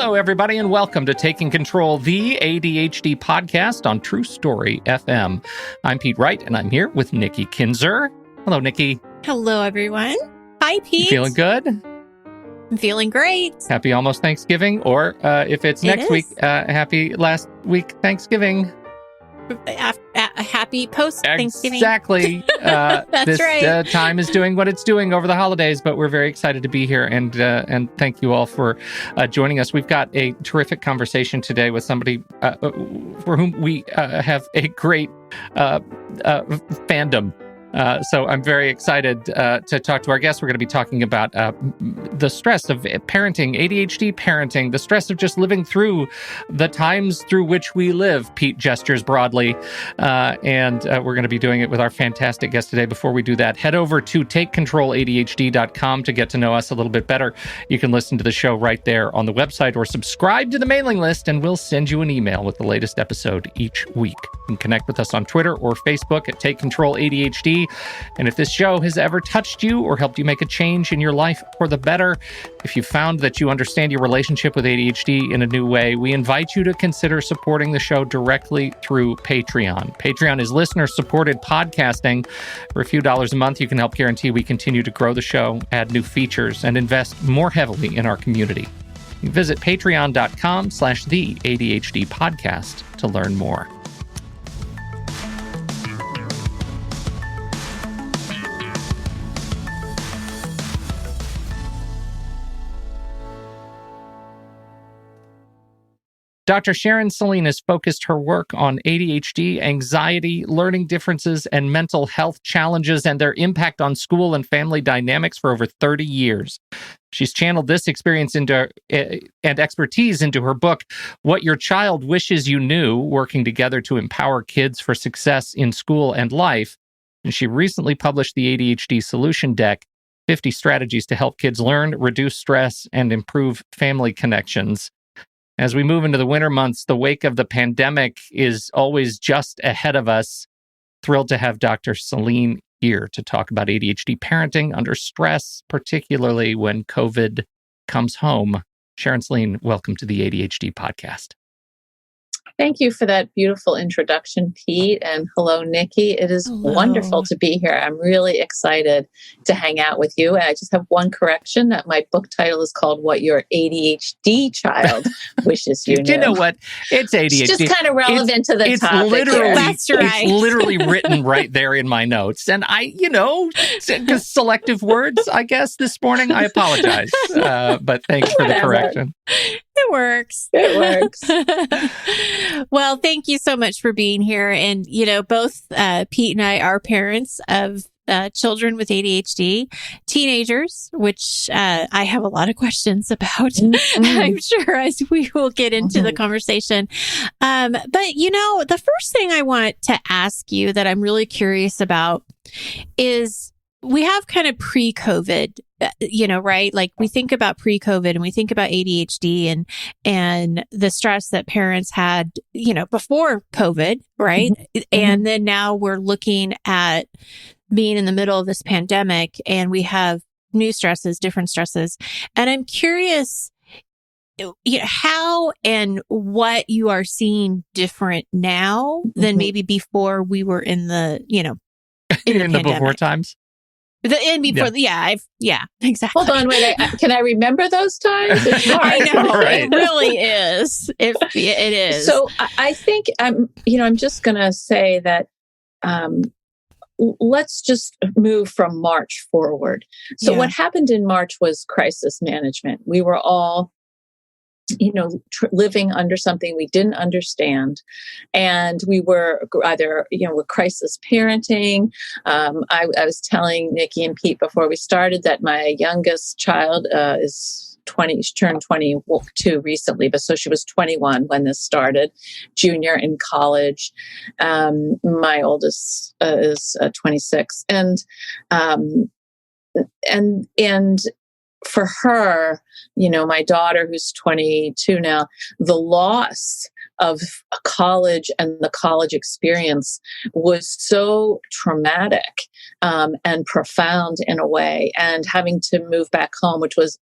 Hello, everybody, and welcome to Taking Control, the ADHD podcast on True Story FM. I'm Pete Wright, and I'm here with Nikki Kinzer. Hello, Nikki. Hello, everyone. Hi, Pete. You feeling good? I'm feeling great. Happy almost Thanksgiving, or if it's next week, happy last week Thanksgiving. Happy post-Thanksgiving. Exactly. That's this, right. Time is doing what it's doing over the holidays, but we're very excited to be here, and thank you all for joining us. We've got a terrific conversation today with somebody for whom we have a great fandom. So I'm very excited to talk to our guests. We're going to be talking about the stress of parenting, ADHD parenting, the stress of just living through the times through which we live. Pete gestures broadly, and we're going to be doing it with our fantastic guest today. Before we do that, head over to takecontroladhd.com to get to know us a little bit better. You can listen to the show right there on the website or subscribe to the mailing list, and we'll send you an email with the latest episode each week. You can connect with us on Twitter or Facebook at Take Control ADHD. And if this show has ever touched you or helped you make a change in your life for the better, if you found that you understand your relationship with ADHD in a new way, we invite you to consider supporting the show directly through Patreon. Patreon is listener-supported podcasting. For a few dollars a month, you can help guarantee we continue to grow the show, add new features, and invest more heavily in our community. You can visit patreon.com/the ADHD podcast to learn more. Dr. Sharon Saline has focused her work on ADHD, anxiety, learning differences, and mental health challenges and their impact on school and family dynamics for over 30 years. She's channeled this experience into and expertise into her book, What Your Child Wishes You Knew, Working Together to Empower Kids for Success in School and Life. And she recently published the ADHD Solution Deck, 50 Strategies to Help Kids Learn, Reduce Stress, and Improve Family Connections. As we move into the winter months, the wake of the pandemic is always just ahead of us. Thrilled to have Dr. Saline here to talk about ADHD parenting under stress, particularly when COVID comes home. Sharon Saline, welcome to the ADHD podcast. Thank you for that beautiful introduction, Pete. And hello, Nikki. It is wonderful to be here. I'm really excited to hang out with you. And I just have one correction that my book title is called What Your ADHD Child Wishes You Knew. Do you know what? It's ADHD. It's just kind of relevant to the topic. That's right. It's literally written right there in my notes. And selective words, I guess, this morning. I apologize. But thanks for the correction. It works. It works. Well, thank you so much for being here. And, both Pete and I are parents of children with ADHD, teenagers, which I have a lot of questions about, I'm sure, as we will get into the conversation. But, the first thing I want to ask you that I'm really curious about is we have kind of pre-COVID, right? Like we think about pre-COVID and we think about ADHD and the stress that parents had, before COVID, right? And then now we're looking at being in the middle of this pandemic and we have new stresses, different stresses. And I'm curious, how and what you are seeing different now than maybe before we were in the, in the before times. Yeah, exactly. Hold on, wait. Can I remember those times? It's hard. I know, right. It really is. It is. So I think I'm just going to say that let's just move from March forward. So what happened in March was crisis management. We were all living under something we didn't understand. And we were either, with crisis parenting. I was telling Nikki and Pete before we started that my youngest child is 20, she turned 22 recently, but so she was 21 when this started, junior in college. My oldest is 26. And for her, my daughter who's 22 now, the loss of college and the college experience was so traumatic and profound in a way. And having to move back home, which was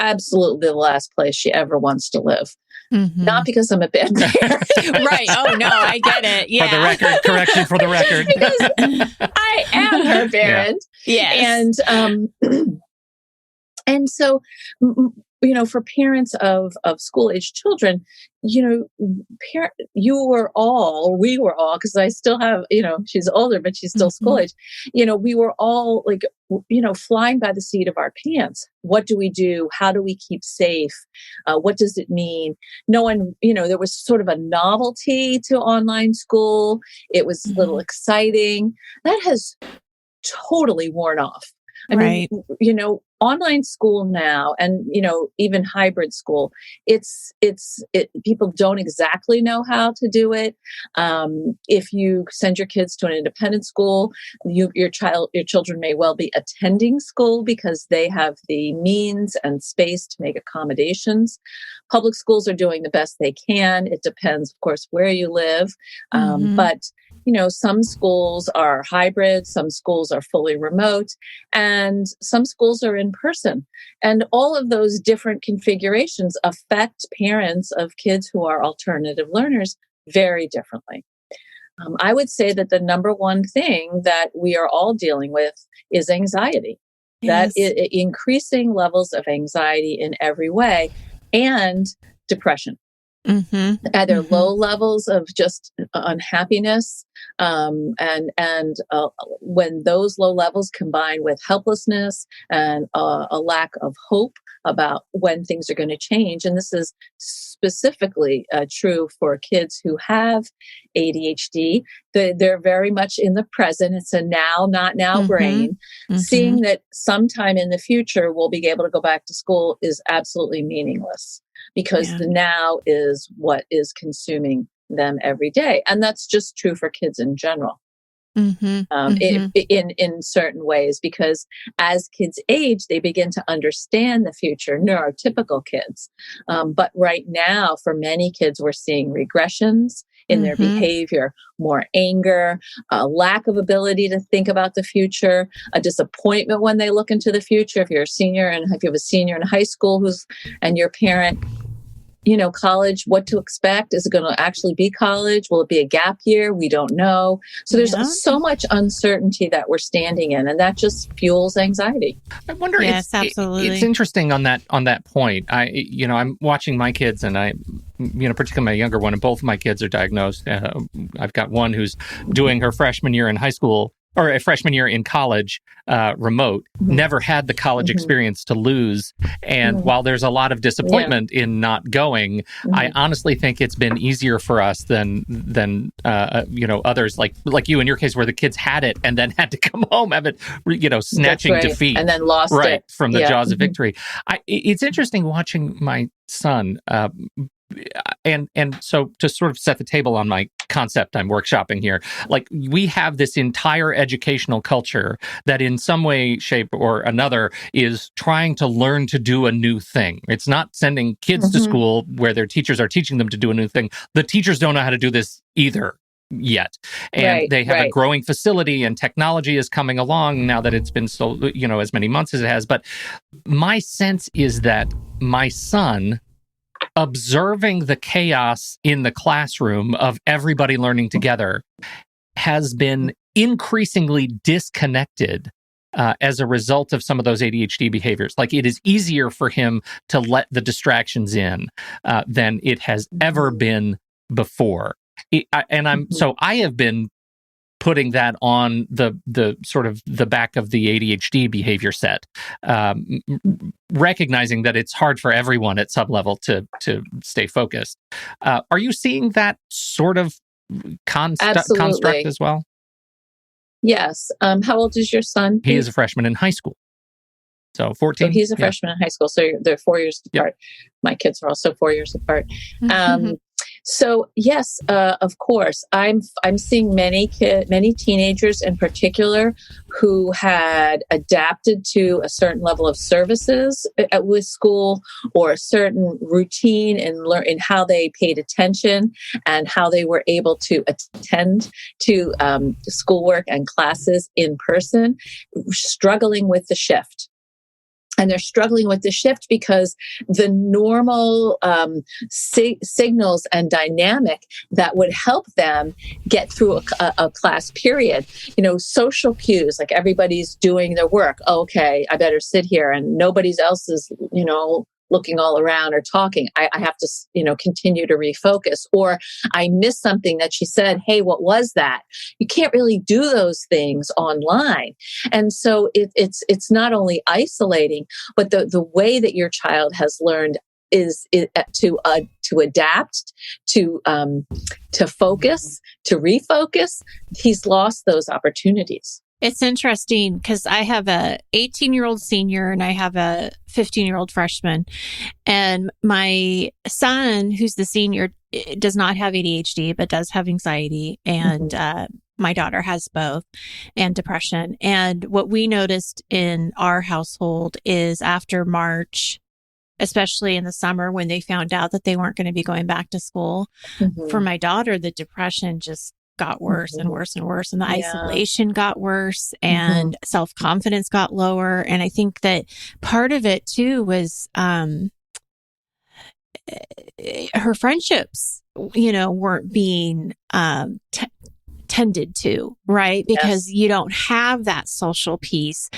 absolutely the last place she ever wants to live. Not because I'm a bad parent. Right. Oh, no, I get it. Yeah. For the record, correction for the record. Because I am her parent. Yeah. Yes. And so, for parents of school-age children, we were all, because I still have, she's older, but she's still school-age. We were all like, flying by the seat of our pants. What do we do? How do we keep safe? What does it mean? No one, there was sort of a novelty to online school. It was a little exciting. That has totally worn off. I mean, online school now, and even hybrid school, people don't exactly know how to do it. If you send your kids to an independent school, your children may well be attending school because they have the means and space to make accommodations. Public schools are doing the best they can. It depends, of course, where you live, but some schools are hybrid, some schools are fully remote, and some schools are in person. And all of those different configurations affect parents of kids who are alternative learners very differently. I would say that the number one thing that we are all dealing with is anxiety. Yes. That increasing levels of anxiety in every way, and depression. Either low levels of just unhappiness, and when those low levels combine with helplessness and a lack of hope about when things are going to change, and this is specifically true for kids who have ADHD, they're very much in the present. It's a now, not now brain. Seeing that sometime in the future we'll be able to go back to school is absolutely meaningless, because the now is what is consuming them every day. And that's just true for kids in general. In certain ways, because as kids age, they begin to understand the future, neurotypical kids. But right now, for many kids, we're seeing regressions in their behavior, more anger, a lack of ability to think about the future, a disappointment when they look into the future. If you're a senior, and if you have a senior in high school and your parent, college, what to expect? Is it going to actually be college? Will it be a gap year? We don't know. So there's so much uncertainty that we're standing in, and that just fuels anxiety. I wonder. Yes, absolutely. It's interesting on that point. I'm watching my kids, and particularly my younger one, and both of my kids are diagnosed. I've got one who's doing her freshman year in high school, or a freshman year in college, remote, never had the college experience to lose. And while there's a lot of disappointment in not going, I honestly think it's been easier for us than others like you in your case, where the kids had it and then had to come home, have it, snatching defeat. And then lost it. From the jaws of victory. It's interesting watching my son, and so to sort of set the table on my concept I'm workshopping here, like we have this entire educational culture that in some way, shape, or another is trying to learn to do a new thing. It's not sending kids to school where their teachers are teaching them to do a new thing. The teachers don't know how to do this either yet. And they have a growing facility, and technology is coming along now that it's been so, as many months as it has. But my sense is that my son, observing the chaos in the classroom of everybody learning together, has been increasingly disconnected as a result of some of those ADHD behaviors. Like, it is easier for him to let the distractions in than it has ever been before. I have been putting that on the sort of the back of the ADHD behavior set, recognizing that it's hard for everyone at some level to stay focused. Are you seeing that sort of construct as well? Yes. How old is your son? He is a freshman in high school. So 14. So he's a freshman in high school. So they're 4 years apart. My kids are also 4 years apart. So yes, of course, I'm seeing many teenagers in particular who had adapted to a certain level of services with school, or a certain routine in how they paid attention and how they were able to attend to schoolwork and classes in person, struggling with the shift. And they're struggling with the shift because the normal signals and dynamic that would help them get through a class period, social cues, like everybody's doing their work. Okay, I better sit here, and nobody else is, looking all around or talking. I have to, continue to refocus. Or I missed something that she said, hey, what was that? You can't really do those things online. And so it's not only isolating, but the way that your child has learned is to adapt, to focus, to refocus. He's lost those opportunities. It's interesting because I have a 18-year-old senior and I have a 15-year-old freshman. And my son, who's the senior, does not have ADHD, but does have anxiety. And my daughter has both, and depression. And what we noticed in our household is after March, especially in the summer when they found out that they weren't going to be going back to school, for my daughter, the depression just got worse and worse and worse. And the isolation got worse, and self-confidence got lower. And I think that part of it too was, her friendships, weren't being, tended to, right? Because you don't have that social piece.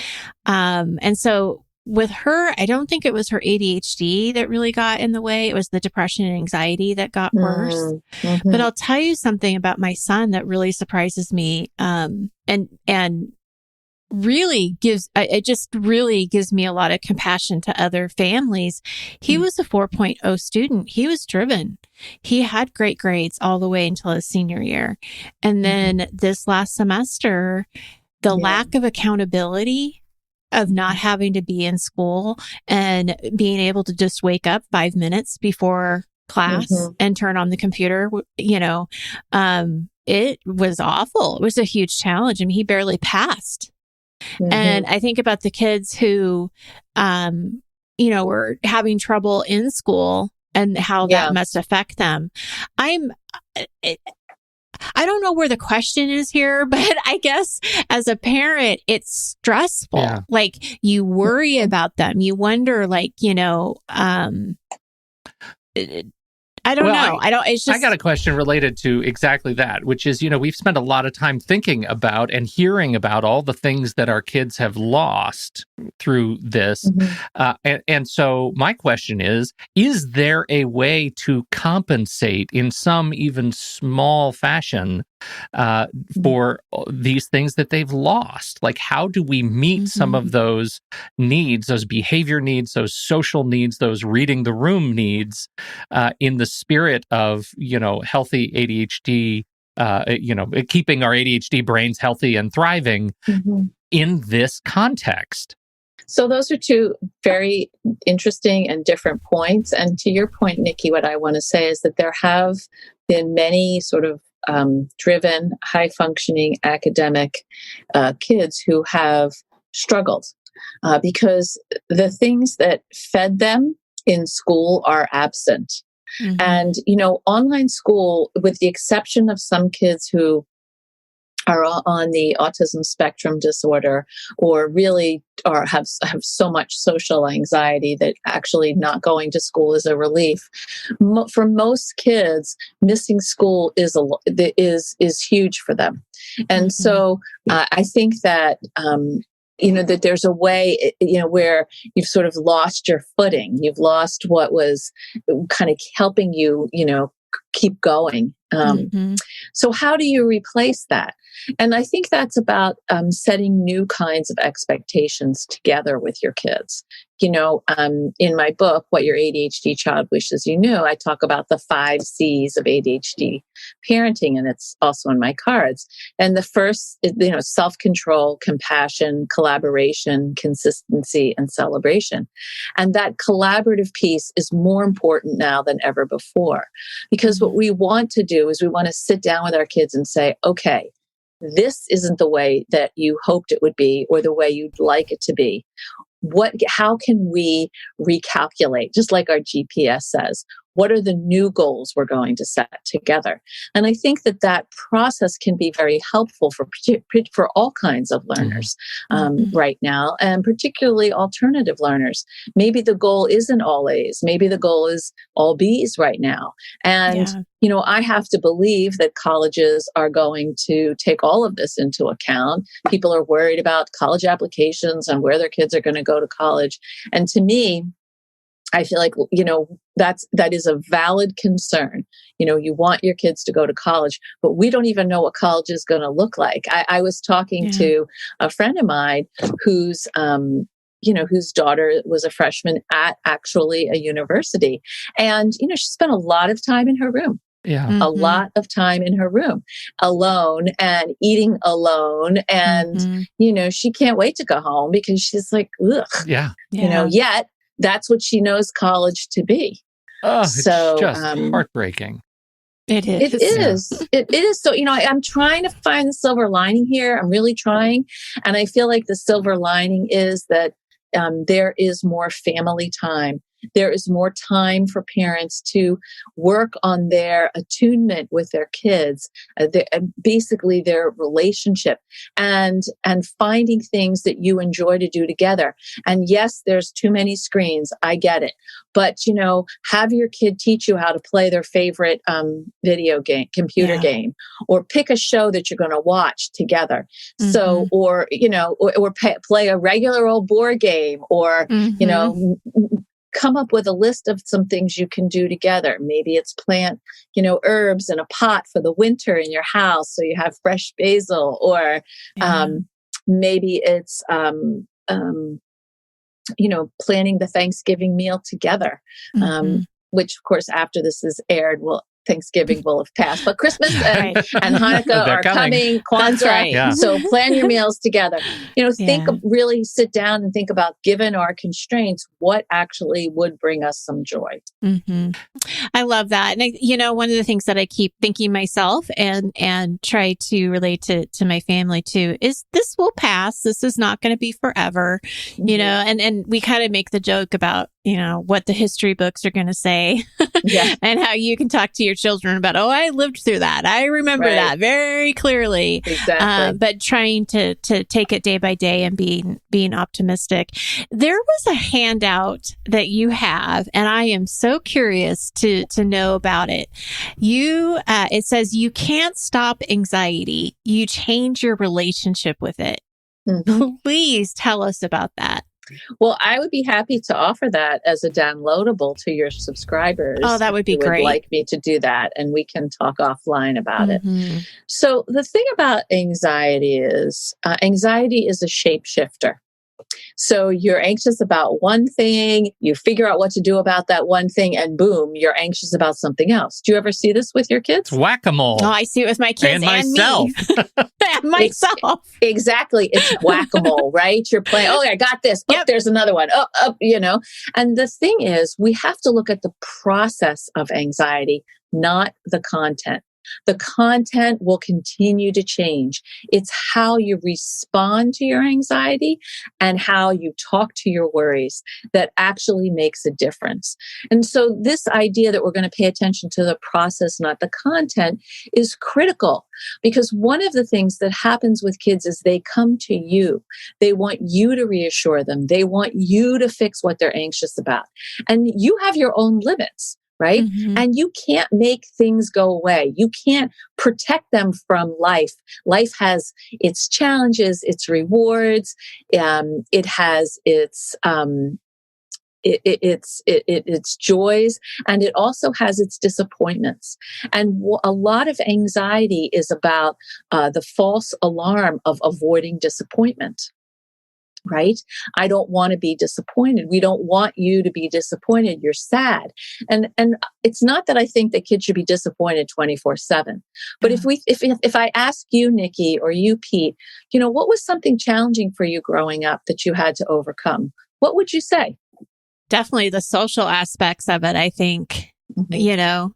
And so with her, I don't think it was her ADHD that really got in the way. It was the depression and anxiety that got worse. But I'll tell you something about my son that really surprises me. And really it just really gives me a lot of compassion to other families. He was a 4.0 student. He was driven. He had great grades all the way until his senior year. And then this last semester, the lack of accountability of not having to be in school and being able to just wake up 5 minutes before class and turn on the computer, it was awful. It was a huge challenge. I mean, he barely passed. And I think about the kids who, were having trouble in school and how that must affect them. I don't know where the question is here, but I guess as a parent, it's stressful. Yeah. Like you worry about them. You wonder, I don't know. I got a question related to exactly that, which is, we've spent a lot of time thinking about and hearing about all the things that our kids have lost through this. And so my question is there a way to compensate in some even small fashion for these things that they've lost? Like, how do we meet some of those needs, those behavior needs, those social needs, those reading the room needs, in the spirit of, healthy ADHD, keeping our ADHD brains healthy and thriving in this context? So those are two very interesting and different points. And to your point, Nikki, what I want to say is that there have been many sort of driven, high-functioning academic kids who have struggled because the things that fed them in school are absent. And, online school, with the exception of some kids who are on the autism spectrum disorder or really have so much social anxiety that actually not going to school is a relief. For most kids, missing school is huge for them. And so I think that that there's a way, where you've sort of lost your footing. You've lost what was kind of helping you, keep going. So how do you replace that? And I think that's about setting new kinds of expectations together with your kids. In my book, What Your ADHD Child Wishes You Knew, I talk about the 5 C's of ADHD parenting, and it's also in my cards. And the first is, self-control, compassion, collaboration, consistency, and celebration. And that collaborative piece is more important now than ever before, because what we want to do is we want to sit down with our kids and say, okay, this isn't the way that you hoped it would be or the way you'd like it to be. How can we recalculate? Just like our GPS says, what are the new goals we're going to set together? And I think that process can be very helpful for all kinds of learners right now, and particularly alternative learners. Maybe the goal isn't all A's. Maybe the goal is all B's right now. And, I have to believe that colleges are going to take all of this into account. People are worried about college applications and where their kids are going to go to college. And to me, I feel like, that is a valid concern. You want your kids to go to college, but we don't even know what college is going to look like. I was talking to a friend of mine whose daughter was a freshman at actually a university. And, she spent a lot of time in her room. A lot of time in her room alone and eating alone. And, she can't wait to go home because she's like, ugh, yet that's what she knows college to be. Oh, so, it's just heartbreaking. It is. It is. It is. So, I'm trying to find the silver lining here. I'm really trying. And I feel like the silver lining is that there is more family time. There is more time for parents to work on their attunement with their kids, basically their relationship, and finding things that you enjoy to do together. And yes, there's too many screens. I get it. But, have your kid teach you how to play their favorite computer game, or pick a show that you're going to watch together. So, or play a regular old board game, or, come up with a list of some things you can do together. Maybe it's plant, herbs in a pot for the winter in your house so you have fresh basil, or maybe it's, planning the Thanksgiving meal together, which of course, after this is aired, Thanksgiving will have passed, but Christmas and Hanukkah are coming. Kwanzaa. Right. So plan your meals together. Really sit down and think about, given our constraints, what actually would bring us some joy. I love that. And one of the things that I keep thinking myself and try to relate to my family too is this will pass. This is not going to be forever, and we kind of make the joke about, what the history books are going to say and how you can talk to your children about, I lived through that. I remember that very clearly. Exactly. But trying to take it day by day and being optimistic. There was a handout that you have, and I am so curious to know about it. It says you can't stop anxiety. You change your relationship with it. Please tell us about that. Well, I would be happy to offer that as a downloadable to your subscribers. Oh, that would be great. Would like me to do that, and we can talk offline about it. So the thing about anxiety is a shapeshifter. So you're anxious about one thing, you figure out what to do about that one thing, and boom, you're anxious about something else. Do you ever see this with your kids? It's whack-a-mole. Oh, I see it with my kids and myself. Me. And myself. Exactly. It's whack-a-mole, right? You're playing, I got this. Oh, there's another one. And the thing is, we have to look at the process of anxiety, not the content. The content will continue to change. It's how you respond to your anxiety and how you talk to your worries that actually makes a difference. And so this idea that we're going to pay attention to the process, not the content, is critical, because one of the things that happens with kids is they come to you. They want you to reassure them. They want you to fix what they're anxious about. And you have your own limits. Right? And you can't make things go away. You can't protect them from life. Life has its challenges, its rewards. It has its joys, and it also has its disappointments. And a lot of anxiety is about the false alarm of avoiding disappointment. Right? I don't want to be disappointed. We don't want you to be disappointed. You're sad. And it's not that I think that kids should be disappointed 24/7. But if I ask you, Nikki, or you, Pete, what was something challenging for you growing up that you had to overcome? What would you say? Definitely the social aspects of it, I think. The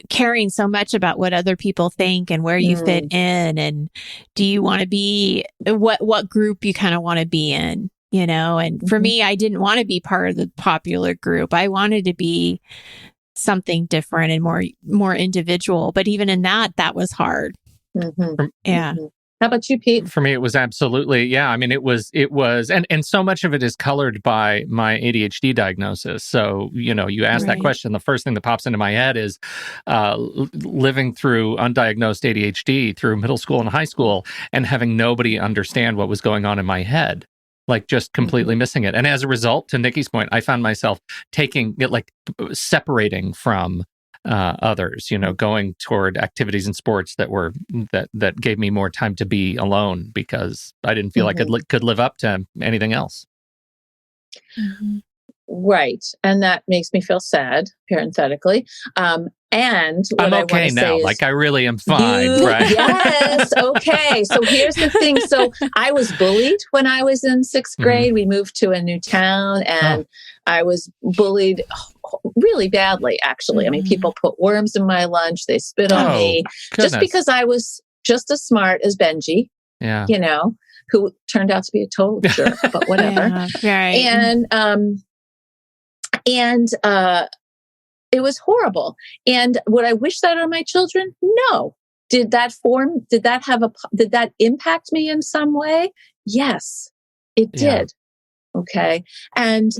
caring so much about what other people think and where you fit in, and do you want to be what group you kind of want to be in. and for me, I didn't want to be part of the popular group. I wanted to be something different and more individual. But even in that was hard. Mm-hmm. Yeah. Mm-hmm. How about you, Pete? For me, it was absolutely, yeah. I mean, it was, and so much of it is colored by my ADHD diagnosis. So, you ask that question, the first thing that pops into my head is living through undiagnosed ADHD through middle school and high school and having nobody understand what was going on in my head, like just completely missing it. And as a result, to Nikki's point, I found myself taking it, like separating from others, going toward activities and sports that gave me more time to be alone because I didn't feel like I could live up to anything else. Mm-hmm. Right. And that makes me feel sad, parenthetically. And what I'm okay I now. is, like I really am fine. Right. Yes. Okay. So here's the thing. So I was bullied when I was in sixth grade. We moved to a new town and I was bullied really badly, actually. I mean, people put worms in my lunch. They spit on me just because I was just as smart as Benji, who turned out to be a total jerk, but whatever. Right. And it was horrible. And would I wish that on my children? No. Did that impact me in some way? Yes, it did. Okay. And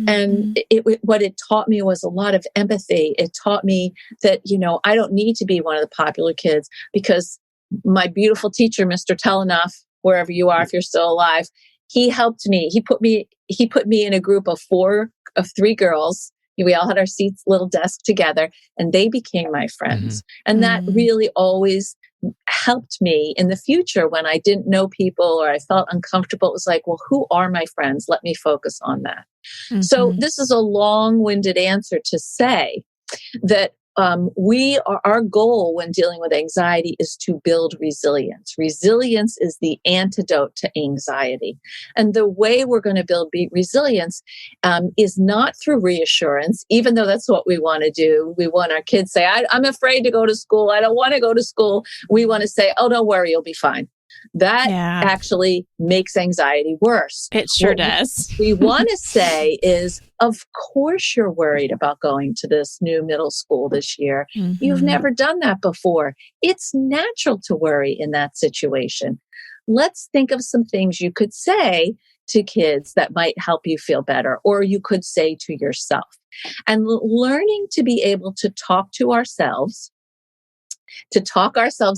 what it taught me was a lot of empathy. It taught me that, I don't need to be one of the popular kids because my beautiful teacher, Mr. Telenoff, wherever you are, if you're still alive, he helped me. He put me in a group of three girls. We all had our seats, little desk together, and they became my friends. And that really always helped me in the future when I didn't know people or I felt uncomfortable. It was like, well, who are my friends? Let me focus on that. So this is a long-winded answer to say that our goal when dealing with anxiety is to build resilience. Resilience is the antidote to anxiety. And the way we're going to build resilience is not through reassurance, even though that's what we want to do. We want our kids to say, I'm afraid to go to school. I don't want to go to school. We want to say, oh, don't worry, you'll be fine. That actually makes anxiety worse. It sure does. What we want to say is, of course you're worried about going to this new middle school this year. You've never done that before. It's natural to worry in that situation. Let's think of some things you could say to kids that might help you feel better, or you could say to yourself. And learning to be able to talk to ourselves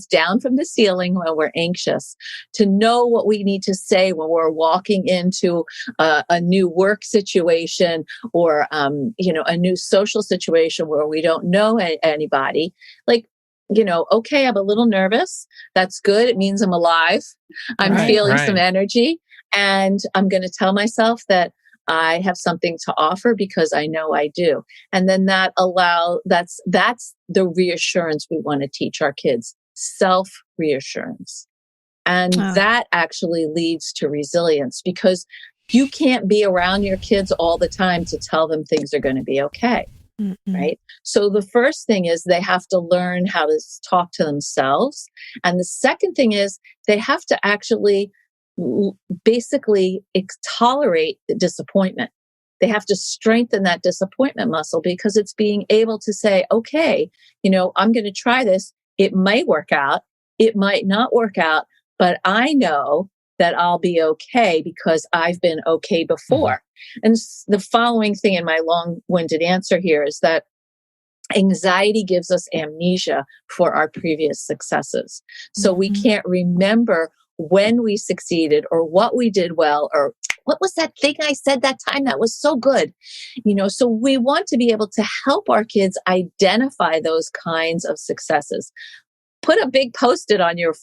down from the ceiling when we're anxious, to know what we need to say when we're walking into a new work situation or, a new social situation where we don't know anybody. Like, okay, I'm a little nervous. That's good. It means I'm alive. I'm feeling some energy. And I'm going to tell myself that I have something to offer because I know I do. And then that's the reassurance we want to teach our kids, self-reassurance. And that actually leads to resilience because you can't be around your kids all the time to tell them things are going to be okay. Right? So the first thing is they have to learn how to talk to themselves. And the second thing is they have to actually basically tolerate the disappointment. They have to strengthen that disappointment muscle because it's being able to say, okay, I'm going to try this. It might work out. It might not work out, but I know that I'll be okay because I've been okay before. And the following thing in my long-winded answer here is that anxiety gives us amnesia for our previous successes. So we can't remember when we succeeded or what we did well or what was that thing I said that time that was so good. So we want to be able to help our kids identify those kinds of successes. Put a big Post-it on your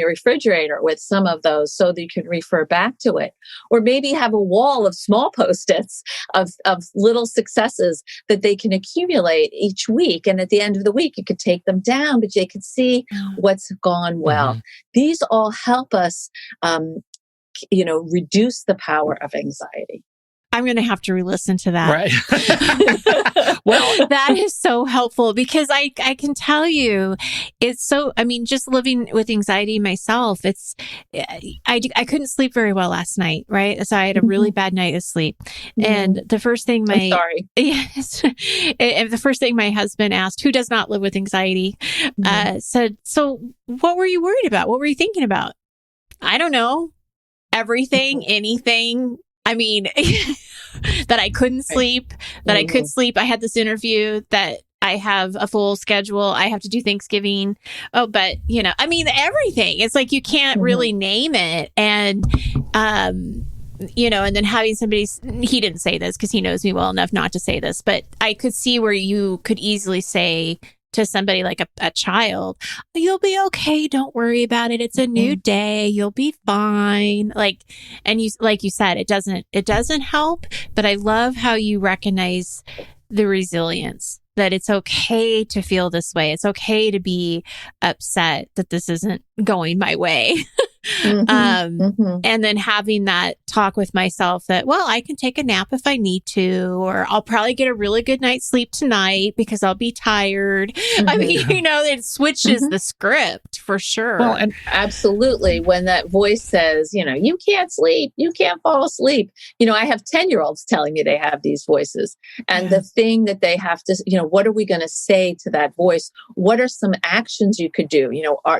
refrigerator with some of those so that you can refer back to it. Or maybe have a wall of small Post-its of little successes that they can accumulate each week. And at the end of the week, you could take them down, but they could see what's gone well. These all help us, reduce the power of anxiety. I'm going to have to re-listen to that. Right. Well, that is so helpful because I can tell you it's so, I mean, just living with anxiety myself, I couldn't sleep very well last night. Right. So I had a really bad night of sleep. And the first thing I'm sorry. Yes. And the first thing my husband asked, who does not live with anxiety, said, so what were you worried about? What were you thinking about? I don't know. Everything, anything. I mean, that I couldn't sleep, that I could sleep. I had this interview that I have a full schedule. I have to do Thanksgiving. Oh, but I mean, everything. It's like you can't really name it. And, and then having he didn't say this because he knows me well enough not to say this, but I could see where you could easily say to somebody like a child, you'll be okay. Don't worry about it. It's a new day. You'll be fine. And you said, it doesn't help, but I love how you recognize the resilience, that it's okay to feel this way. It's okay to be upset that this isn't going my way. And then having that talk with myself that, well, I can take a nap if I need to, or I'll probably get a really good night's sleep tonight because I'll be tired. I mean, it switches the script for sure. Well, and absolutely. When that voice says, you can't sleep, you can't fall asleep. I have 10-year-olds telling me they have these voices. And the thing that they have to, what are we going to say to that voice? What are some actions you could do?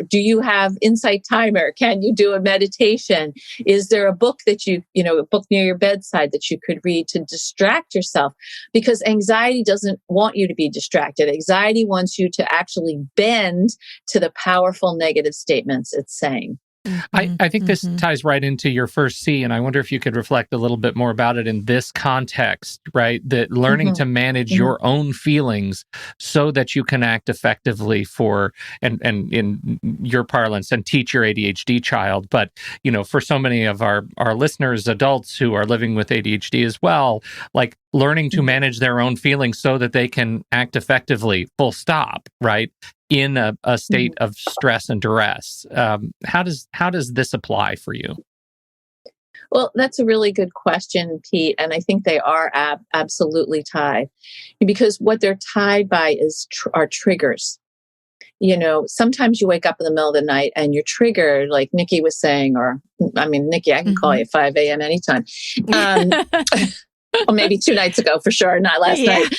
Do you have Insight Timer? Can you do a meditation? Is there a book that a book near your bedside that you could read to distract yourself? Because anxiety doesn't want you to be distracted. Anxiety wants you to actually bend to the powerful negative statements it's saying. I think this ties right into your first C, and I wonder if you could reflect a little bit more about it in this context, right? That learning to manage your own feelings so that you can act effectively and in your parlance, and teach your ADHD child. But, for so many of our listeners, adults who are living with ADHD as well, like learning to manage their own feelings so that they can act effectively, full stop, right? In a state of stress and duress. How does this apply for you? Well, that's a really good question, Pete. And I think they are absolutely tied, because what they're tied by are triggers. Sometimes you wake up in the middle of the night and you're triggered, like Nikki was saying, Nikki, I can call you at 5 a.m. anytime. Or maybe 2 nights ago for sure, not last night,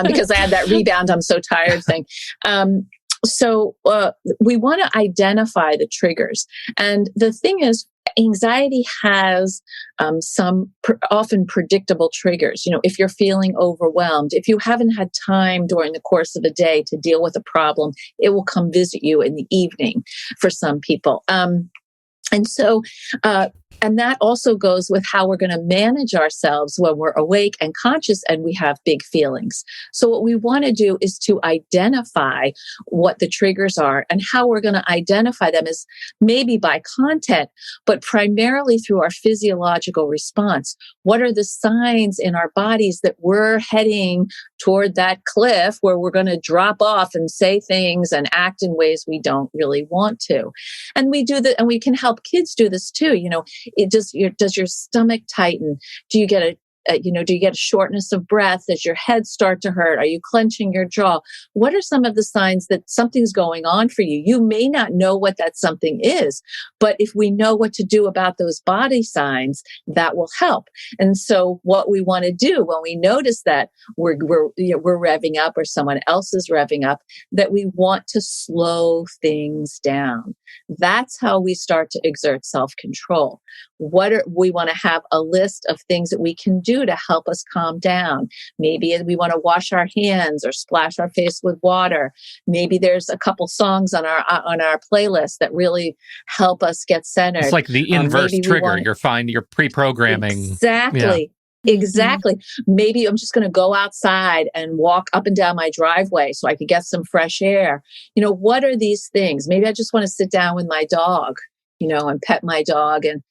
because I had that rebound, I'm so tired thing. So we want to identify the triggers. And the thing is, anxiety has some often predictable triggers. If you're feeling overwhelmed, if you haven't had time during the course of a day to deal with a problem, it will come visit you in the evening for some people. And that also goes with how we're going to manage ourselves when we're awake and conscious and we have big feelings. So what we want to do is to identify what the triggers are, and how we're going to identify them is maybe by content, but primarily through our physiological response. What are the signs in our bodies that we're heading toward that cliff where we're going to drop off and say things and act in ways we don't really want to? And we do that, and we can help kids do this too. Does your stomach tighten? Do you get a shortness of breath? Does your head start to hurt? Are you clenching your jaw? What are some of the signs that something's going on for you? You may not know what that something is, but if we know what to do about those body signs, that will help. And so what we want to do when we notice that we're revving up or someone else is revving up, that we want to slow things down. That's how we start to exert self-control. We want to have a list of things that we can do to help us calm down. Maybe we want to wash our hands or splash our face with water. Maybe there's a couple songs on our playlist that really help us get centered. It's like the inverse trigger. You're pre-programming. Exactly. Yeah. Exactly. Maybe I'm just going to go outside and walk up and down my driveway so I could get some fresh air. What are these things? Maybe I just want to sit down with my dog, and pet my dog and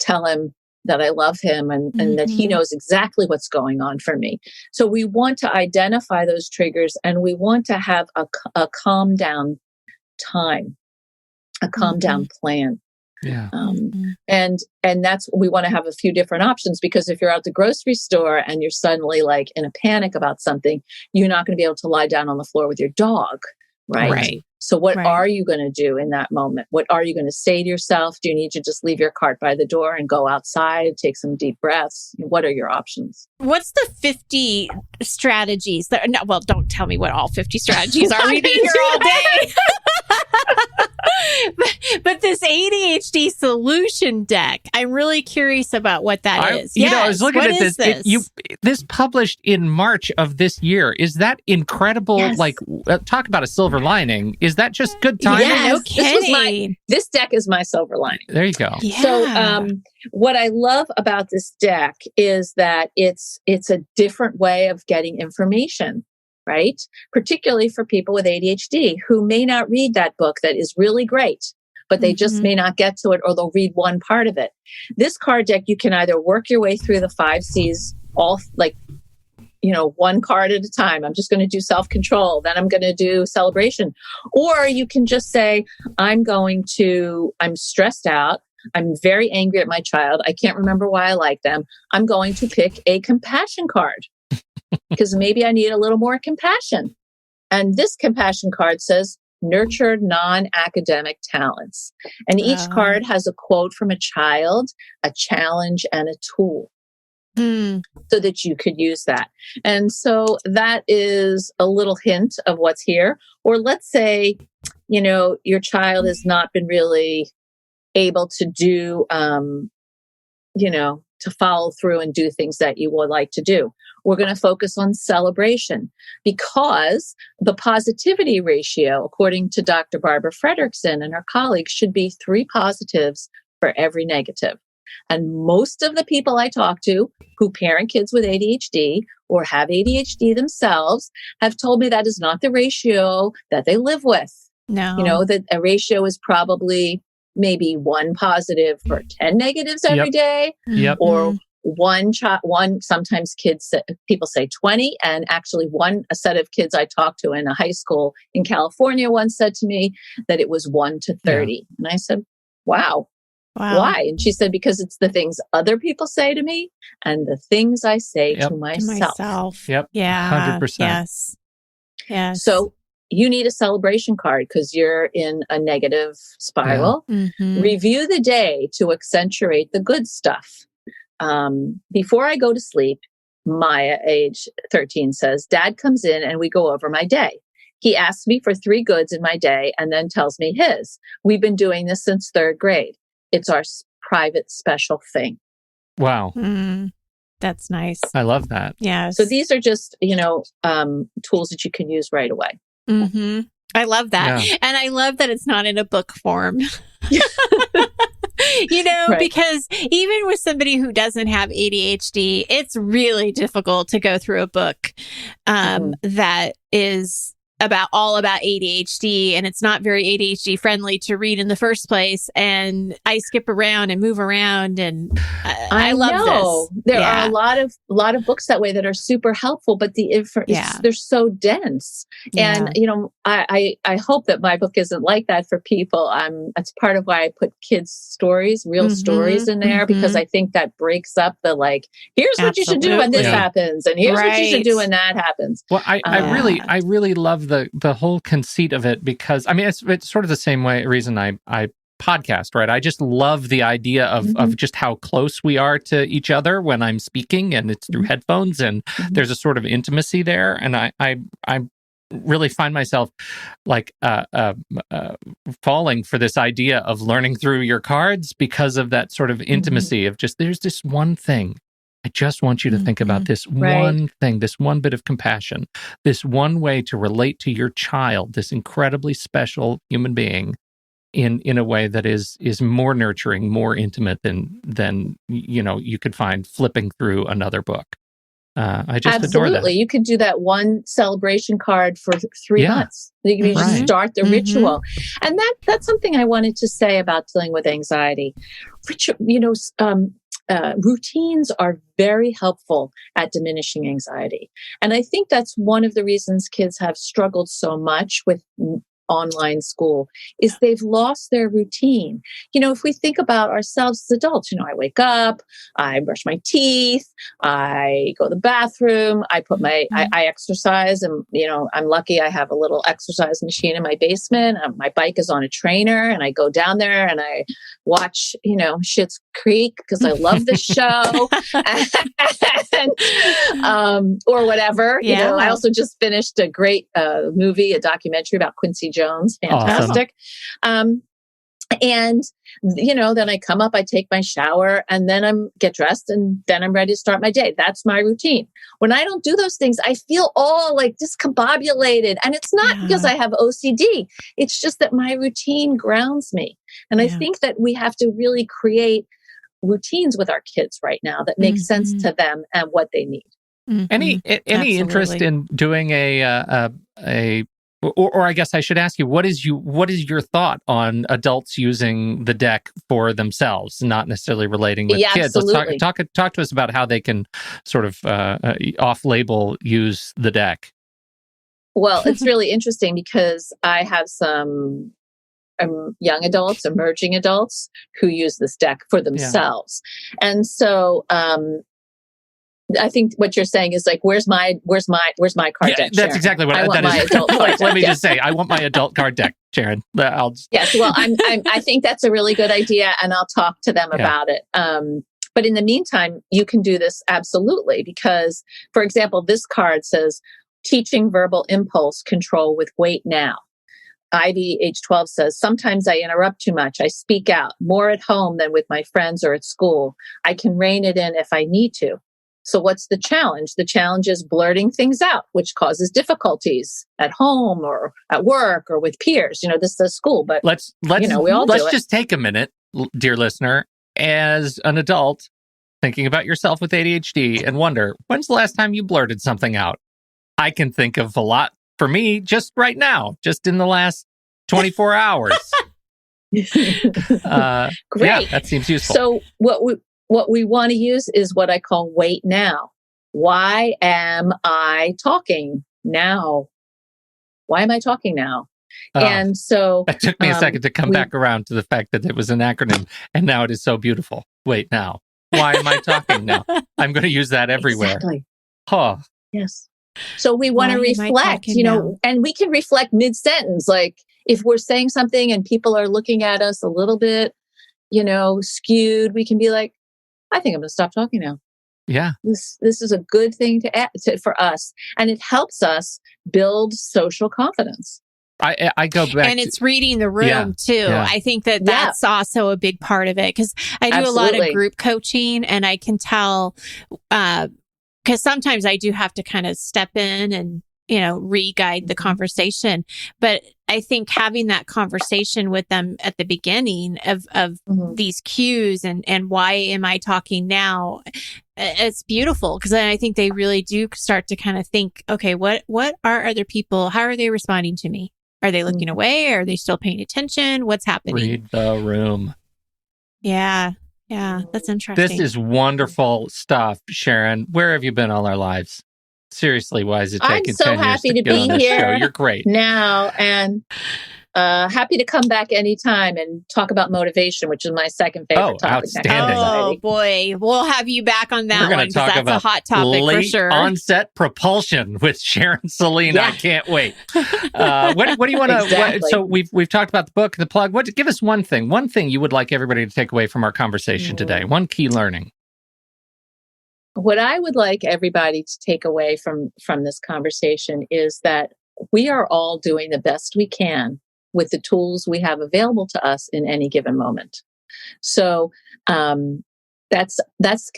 tell him that I love him and that he knows exactly what's going on for me. So we want to identify those triggers, and we want to have a calm down time, a calm down plan. Yeah. And that's, we want to have a few different options, because if you're at the grocery store and you're suddenly like in a panic about something, you're not going to be able to lie down on the floor with your dog. Right. So what are you going to do in that moment? What are you going to say to yourself? Do you need to just leave your cart by the door and go outside, take some deep breaths? What are your options? What's the 50 strategies that, no, well, don't tell me what all 50 strategies are. We'd be here all day. but this ADHD Solution Deck, I'm really curious about what that is. I was looking at this. This published in March of this year. Is that incredible? Yes. Like, talk about a silver lining. Is that just good timing? Yeah, no kidding. This deck is my silver lining. There you go. Yeah. So, what I love about this deck is that it's a different way of getting information, right? Particularly for people with ADHD who may not read that book that is really great, but they just may not get to it, or they'll read one part of it. This card deck, you can either work your way through the 5 C's, all like, one card at a time. I'm just going to do self-control. Then I'm going to do celebration. Or you can just say, I'm stressed out. I'm very angry at my child. I can't remember why I like them. I'm going to pick a compassion card because maybe I need a little more compassion. And this compassion card says, nurture non-academic talents. And each card has a quote from a child, a challenge, and a tool. So that you could use that. And so that is a little hint of what's here. Or let's say, your child has not been really able to do, to follow through and do things that you would like to do. We're going to focus on celebration, because the positivity ratio, according to Dr. Barbara Fredrickson and her colleagues, should be 3 positives for every negative. And most of the people I talk to who parent kids with ADHD or have ADHD themselves have told me that is not the ratio that they live with. No. That a ratio is probably maybe 1 positive for 10 negatives every day. Yep. Or one, sometimes people say 20. And actually a set of kids I talked to in a high school in California once said to me that it was 1 to 30. Yeah. And I said, wow. Why? And she said, because it's the things other people say to me and the things I say to myself. Yep. Yeah. 100%. Yes. So you need a celebration card because you're in a negative spiral. Yeah. Review the day to accentuate the good stuff. Before I go to sleep, Maya, age 13, says, Dad comes in and we go over my day. He asks me for 3 goods in my day and then tells me his. We've been doing this since 3rd grade. It's our private special thing. Wow. That's nice. I love that. Yeah. So these are just, tools that you can use right away. I love that. Yeah. And I love that it's not in a book form. Right. Because even with somebody who doesn't have ADHD, it's really difficult to go through a book that is all about ADHD, and it's not very ADHD friendly to read in the first place. And I skip around and move around, and I love this. There are a lot of books that way that are super helpful, but they're so dense. Yeah. And I hope that my book isn't like that for people. That's part of why I put kids' stories, real stories in there, because I think that breaks up the here's what you should do when this happens, and here's what you should do when that happens. Well, I really love the whole conceit of it, because it's sort of the same reason I podcast, right? I just love the idea of just how close we are to each other when I'm speaking, and it's through headphones, and there's a sort of intimacy there. And I really find myself falling for this idea of learning through your cards because of that sort of intimacy of just, there's this one thing. I just want you to think about this one thing, this one bit of compassion, this one way to relate to your child, this incredibly special human being in a way that is more nurturing, more intimate than you could find flipping through another book. I just adore that. Absolutely. You could do that one celebration card for 3 months. You can just start the ritual. And that's something I wanted to say about dealing with anxiety. Routines are very helpful at diminishing anxiety. And I think that's one of the reasons kids have struggled so much with online school is they've lost their routine. If we think about ourselves as adults, I wake up, I brush my teeth, I go to the bathroom, I put I exercise, and, I'm lucky I have a little exercise machine in my basement. My bike is on a trainer, and I go down there and I watch, Schitt's Creek because I love the show and, or whatever. Yeah. I also just finished a great movie, a documentary about Quincy Jones. Fantastic. Awesome. And, then I come up, I take my shower, and then I get dressed, and then I'm ready to start my day. That's my routine. When I don't do those things, I feel all like discombobulated. And it's not because I have OCD. It's just that my routine grounds me. And I think that we have to really create routines with our kids right now that make sense to them and what they need. Mm-hmm. Any interest in doing or I guess I should ask you, what is your thought on adults using the deck for themselves, not necessarily relating with kids? Absolutely. Let's talk to us about how they can sort of off-label use the deck. Well, it's really interesting because I have some young adults, emerging adults who use this deck for themselves. Yeah. And so, I think what you're saying is like, where's my card deck? That's Sharon? exactly what I want. My adult card deck. Let me just say, I want my adult card deck, Sharon. Yes, well, I think that's a really good idea, and I'll talk to them about it. But in the meantime, you can do this absolutely because, for example, this card says teaching verbal impulse control with wait now. Ivy, age 12, says, sometimes I interrupt too much. I speak out more at home than with my friends or at school. I can rein it in if I need to. So what's the challenge? The challenge is blurting things out, which causes difficulties at home or at work or with peers. This is school, but let's we all let's do just take a minute, dear listener, as an adult thinking about yourself with ADHD and wonder, when's the last time you blurted something out? I can think of a lot for me just right now, just in the last 24 hours. Great. Yeah, that seems useful. So what we want to use is what I call wait now. Why am I talking now? Why am I talking now? And so that took me a second to come back around to the fact that it was an acronym, and now it is so beautiful. Wait now. Why am I talking now? I'm going to use that everywhere. Exactly. Huh. Yes. So we want to reflect, and we can reflect mid-sentence. Like if we're saying something and people are looking at us a little bit, skewed, we can be like, I think I'm going to stop talking now. Yeah. This is a good thing for us. And it helps us build social confidence. I go back. And it's reading the room too. Yeah. I think that's also a big part of it because I do a lot of group coaching and I can tell, because sometimes I do have to kind of step in and, re-guide the conversation. But I think having that conversation with them at the beginning of these cues and why am I talking now, it's beautiful because then I think they really do start to kind of think, okay, what are other people, how are they responding to me? Are they looking away? Are they still paying attention? What's happening? Read the room. Yeah. Yeah. That's interesting. This is wonderful stuff, Sharon. Where have you been all our lives? Seriously, why is it taking 10 years to I'm so happy to get on be this here. show? You're great. Now, and happy to come back anytime and talk about motivation, which is my second favorite topic. Outstanding. Oh, boy. We'll have you back on that one because that's a hot topic for sure. Onset propulsion with Sharon Saline. Yeah. I can't wait. What do you want to... Exactly. So we've talked about the book, the plug. Give us one thing you would like everybody to take away from our conversation today. One key learning. What I would like everybody to take away from this conversation is that we are all doing the best we can with the tools we have available to us in any given moment. So that's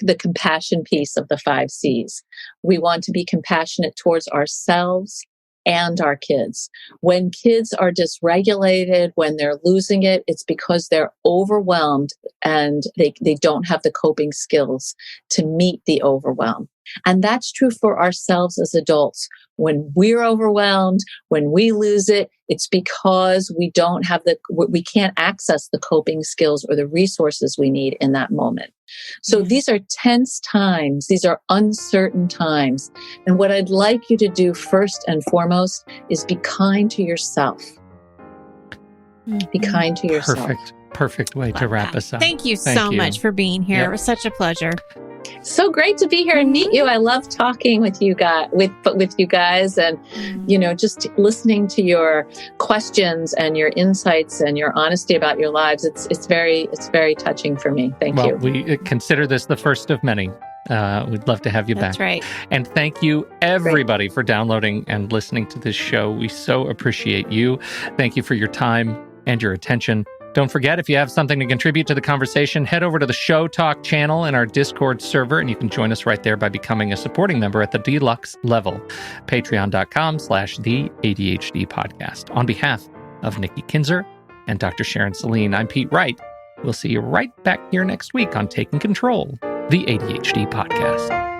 the compassion piece of the 5 C's. We want to be compassionate towards ourselves and our kids. When kids are dysregulated, when they're losing it, it's because they're overwhelmed and they don't have the coping skills to meet the overwhelm. And that's true for ourselves as adults. When we're overwhelmed, when we lose it, it's because we can't access the coping skills or the resources we need in that moment. So these are tense times. These are uncertain times. And what I'd like you to do first and foremost is be kind to yourself. Be kind to yourself. Perfect way to wrap us up. Thank you so much for being here. Yep. It was such a pleasure. So great to be here and meet you. I love talking with you guys, with you guys, and just listening to your questions and your insights and your honesty about your lives. It's very touching for me. Thank you. We consider this the first of many. We'd love to have you back. That's right. And thank you, everybody, for downloading and listening to this show. We so appreciate you. Thank you for your time and your attention. Don't forget, if you have something to contribute to the conversation, head over to the Show Talk channel in our Discord server, and you can join us right there by becoming a supporting member at the deluxe level, patreon.com/the ADHD podcast. On behalf of Nikki Kinzer and Dr. Sharon Saline, I'm Pete Wright. We'll see you right back here next week on Taking Control, the ADHD podcast.